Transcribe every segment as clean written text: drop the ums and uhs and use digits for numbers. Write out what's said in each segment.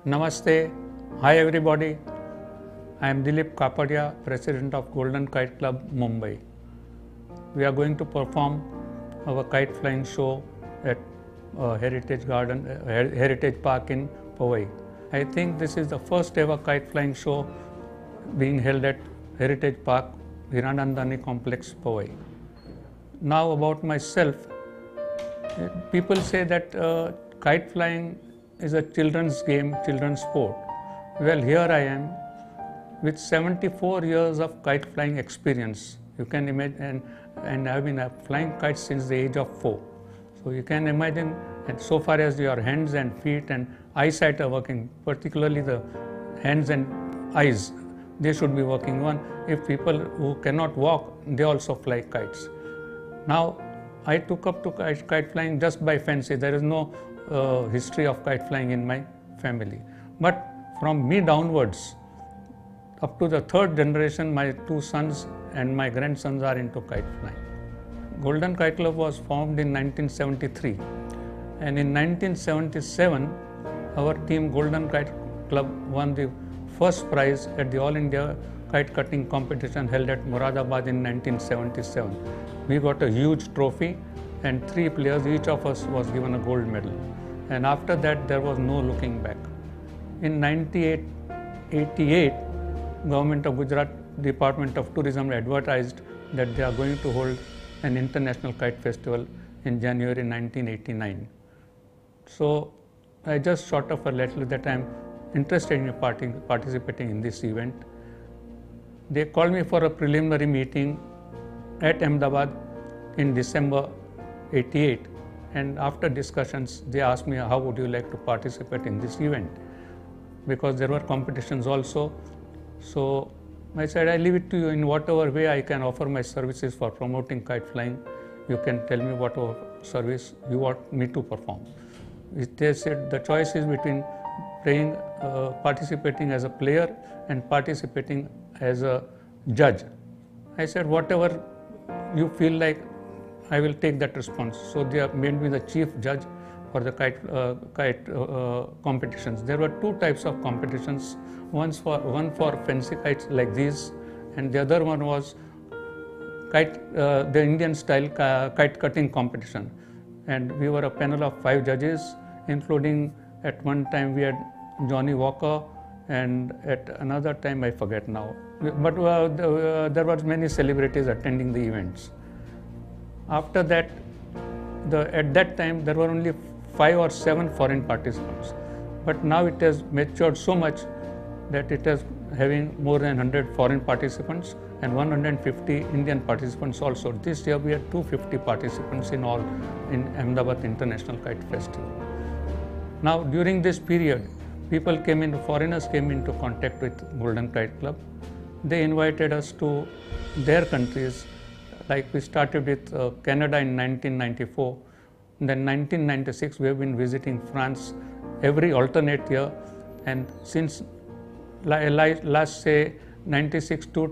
Namaste. Hi everybody. I am Dilip Kapadia, President of Golden Kite Club, Mumbai. We are going to perform our kite flying show at Heritage Park in Powai. I think this is the first ever kite flying show being held at Heritage Park, Hiranandani Complex, Powai. Now about myself, people say that kite flying is a children's game, children's sport. Well, here I am with 74 years of kite flying experience. You can imagine, and I've been flying kites since the age of 4. So you can imagine, and so far as your hands and feet and eyesight are working, particularly the hands and eyes, they should be working. If people who cannot walk, they also fly kites. Now, I took up to kite flying just by fancy. There is no history of kite flying in my family. But from me downwards, up to the third generation, my 2 sons and my grandsons are into kite flying. Golden Kite Club was formed in 1973, and in 1977, our team Golden Kite Club won the first prize at the All India Kite Cutting competition held at Moradabad in 1977. We got a huge trophy, and 3 players, each of us was given a gold medal. And after that, there was no looking back. In 1988, Government of Gujarat Department of Tourism advertised that they are going to hold an international kite festival in January 1989. So I just shot off a letter that I am interested in participating in this event. They called me for a preliminary meeting at Ahmedabad in December 88, and after discussions they asked me, how would you like to participate in this event, because there were competitions also. So I said, I leave it to you. In whatever way I can offer my services for promoting kite flying, you can tell me what service you want me to perform. They said the choice is between participating as a player and participating as a judge. I said, whatever you feel like, I will take that response. So they made me the chief judge for the kite competitions. There were 2 types of competitions. One for fancy kites like these, and the other one was the Indian style kite cutting competition. And we were a panel of 5 judges, including at one time we had Johnny Walker, and at another time I forget now. But there were many celebrities attending the events. After that, at that time there were only 5 or 7 foreign participants. But now it has matured so much that it is having more than 100 foreign participants and 150 Indian participants also. This year we had 250 participants in all in Ahmedabad International Kite Festival. Now during this period, foreigners came into contact with Golden Kite Club. They invited us to their countries. Like we started with Canada in 1994. Then 1996 we have been visiting France every alternate year, and since last say 96 to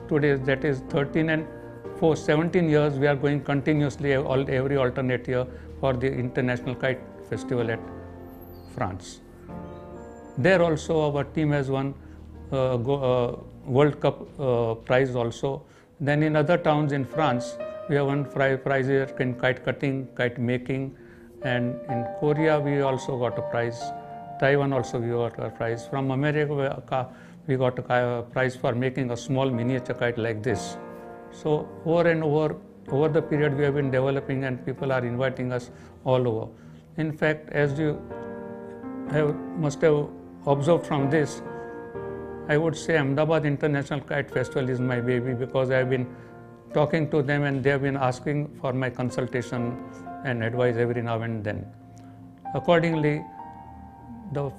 today, that is 17 years, we are going continuously every alternate year for the International Kite Festival at France. There also our team has won World Cup prize also. Then in other towns in France, we have won prizes in kite cutting, kite making, and in Korea we also got a prize. Taiwan also we got a prize. From America we got a prize for making a small miniature kite like this. So over the period we have been developing, and people are inviting us all over. In fact, as you must have observed from this, I would say Ahmedabad International Kite Festival is my baby, because I have been talking to them and they have been asking for my consultation and advice every now and then. Accordingly, the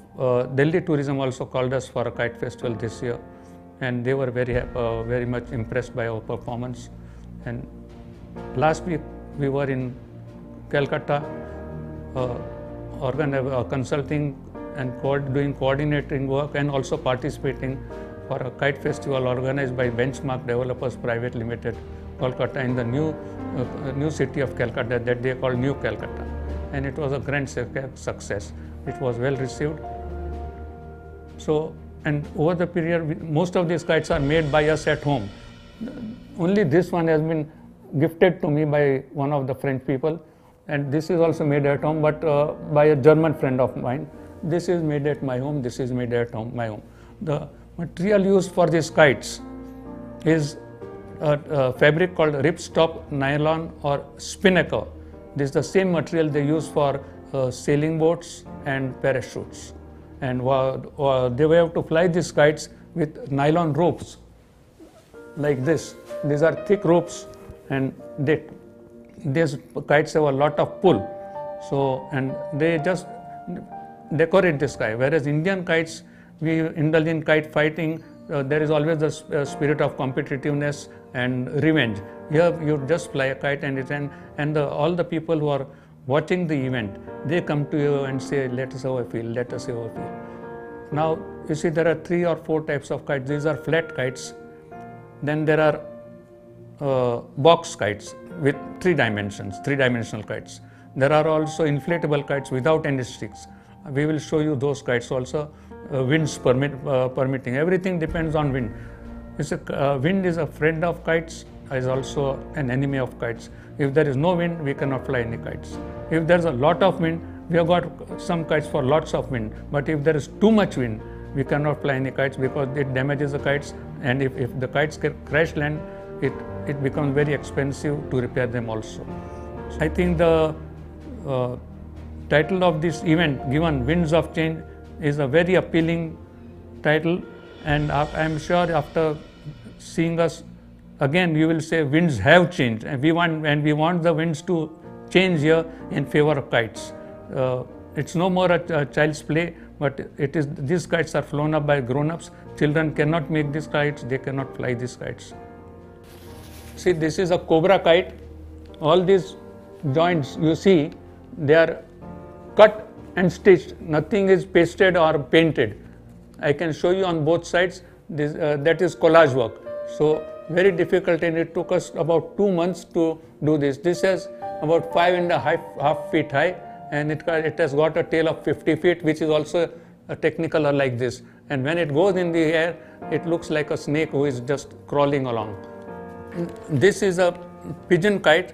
Delhi Tourism also called us for a kite festival this year, and they were very much impressed by our performance. And last week we were in Calcutta consulting and doing coordinating work, and also participating for a kite festival organized by Benchmark Developers Private Limited, Kolkata, in the new city of Calcutta that they call New Calcutta. And it was a grand success. It was well received. So, and over the period, most of these kites are made by us at home. Only this one has been gifted to me by one of the French people, and this is also made at home, but by a German friend of mine. This is made at my home, this is made at home, my home. The material used for these kites is a fabric called ripstop nylon or spinnaker. This is the same material they use for sailing boats and parachutes. And they have to fly these kites with nylon ropes like this. These are thick ropes, and these kites have a lot of pull. So, and they just decorate the sky. Whereas Indian kites, we indulge in kite fighting. There is always the spirit of competitiveness and revenge. Here you just fly a kite, and all the people who are watching the event, they come to you and say, let us have a feel, let us have a feel. Now, you see, there are 3 or 4 types of kites. These are flat kites. Then there are box kites with 3 dimensions, 3-dimensional kites. There are also inflatable kites without any sticks. We will show you those kites also, winds permitting. Everything depends on wind. Wind is a friend of kites, is also an enemy of kites. If there is no wind, we cannot fly any kites. If there is a lot of wind, we have got some kites for lots of wind. But if there is too much wind, we cannot fly any kites because it damages the kites. And if the kites crash land, it becomes very expensive to repair them also. I think the title of this event, given Winds of Change, is a very appealing title, and I am sure after seeing us again, you will say winds have changed, and we want the winds to change here in favor of kites. It's no more a child's play, but these kites are flown up by grown-ups. Children cannot make these kites, they cannot fly these kites. See, this is a cobra kite. All these joints you see, they are cut and stitched. Nothing is pasted or painted. I can show you on both sides. That is collage work. So very difficult, and it took us about 2 months to do this. This is about 5.5 feet high, and it has got a tail of 50 feet, which is also a technicolor like this. And when it goes in the air, it looks like a snake who is just crawling along. This is a pigeon kite,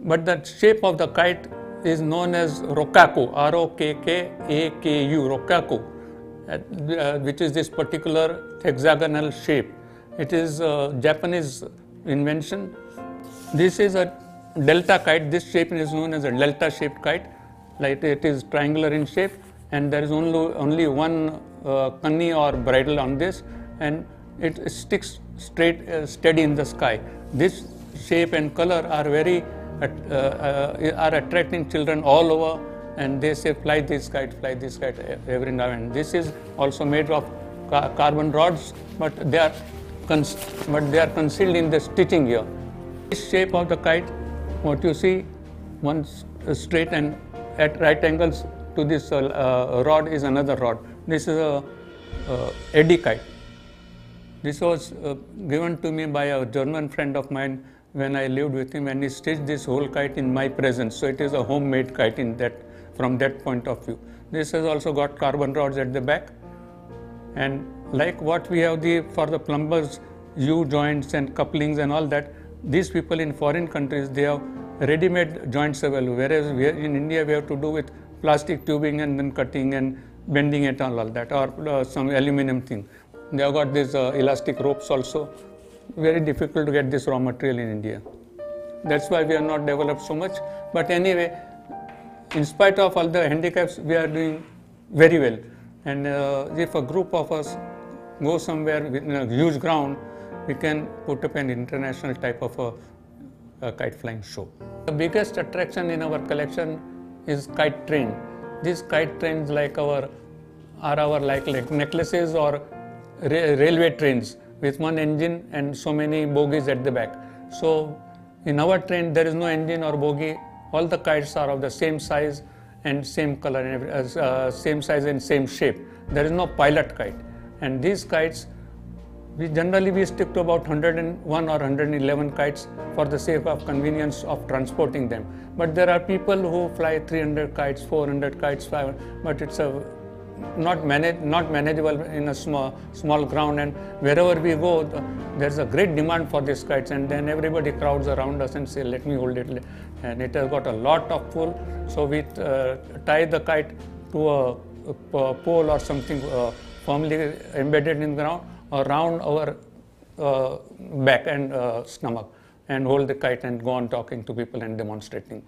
but the shape of the kite is known as rokaku, R-O-K-K-A-K-U, rokaku, which is this particular hexagonal shape. It is a Japanese invention. This is a delta kite. This shape is known as a delta shaped kite. Like it is triangular in shape, and there is only one kanni or bridle on this, and it sticks straight, steady in the sky. This shape and color are are attracting children all over, and they say, fly this kite every now and then. This is also made of carbon rods, but they are concealed in the stitching here. This shape of the kite, what you see, one straight and at right angles to this rod is another rod. This is a eddy kite. This was given to me by a German friend of mine when I lived with him, and he stitched this whole kite in my presence. So it is a homemade kite from that point of view. This has also got carbon rods at the back, and like what we have for the plumbers, U-joints and couplings and all that, these people in foreign countries, they have ready-made joints available, whereas in India we have to do with plastic tubing and then cutting and bending it and all that, or some aluminum thing. They have got these elastic ropes also. Very difficult to get this raw material in India. That's why we have not developed so much. But anyway, in spite of all the handicaps, we are doing very well. And if a group of us go somewhere in a huge ground, we can put up an international type of a kite flying show. The biggest attraction in our collection is kite train. These kite trains are like necklaces or railway trains with one engine and so many bogies at the back. So in our train there is no engine or bogie. All the kites are of the same size and same color, same size and same shape. There is no pilot kite. And these kites, we generally stick to about 101 or 111 kites for the sake of convenience of transporting them. But there are people who fly 300 kites, 400 kites, 500, but it's a not manageable in a small ground, and wherever we go, there's a great demand for these kites, and then everybody crowds around us and say, let me hold it, and it has got a lot of pull. So we tie the kite to a pole or something firmly embedded in the ground around our back and stomach, and hold the kite and go on talking to people and demonstrating.